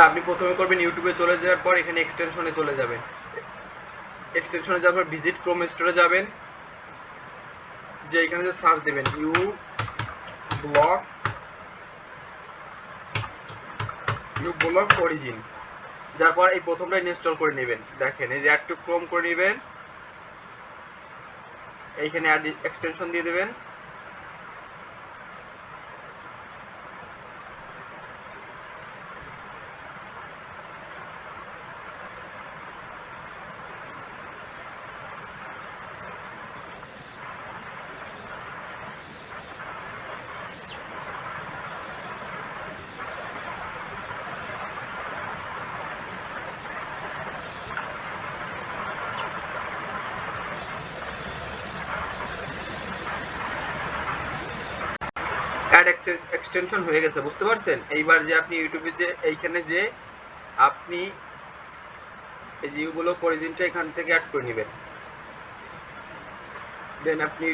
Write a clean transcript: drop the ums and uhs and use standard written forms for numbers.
আপনি প্রথমে করবেন ইউটিউবে চলে যাওয়ার পর এখানে এক্সটেনশনে চলে যাবেন। এক্সটেনশনে যাওয়ার পর ভিজিট ক্রোম স্টোরে যাবেন, যে এখানে যে সার্চ দেবেন ইউ ব্লক অরিজিন, যার পর এই প্রথমটা ইনস্টল করে নেবেন। দেখেন এই যে অ্যাড টু ক্রোম করে নেবেন, এইখানে অ্যাড এক্সটেনশন দিয়ে দেবেন। অ্যাড এক্সটেনশন হয়ে গেছে, বুঝতে পারছেন? এইবার যে আপনি ইউটিউবে যে এইখানে যে আপনি এই যে ইউ ব্লক অরিজিনটা এখান থেকে অ্যাড করে নেবেন, দেন আপনি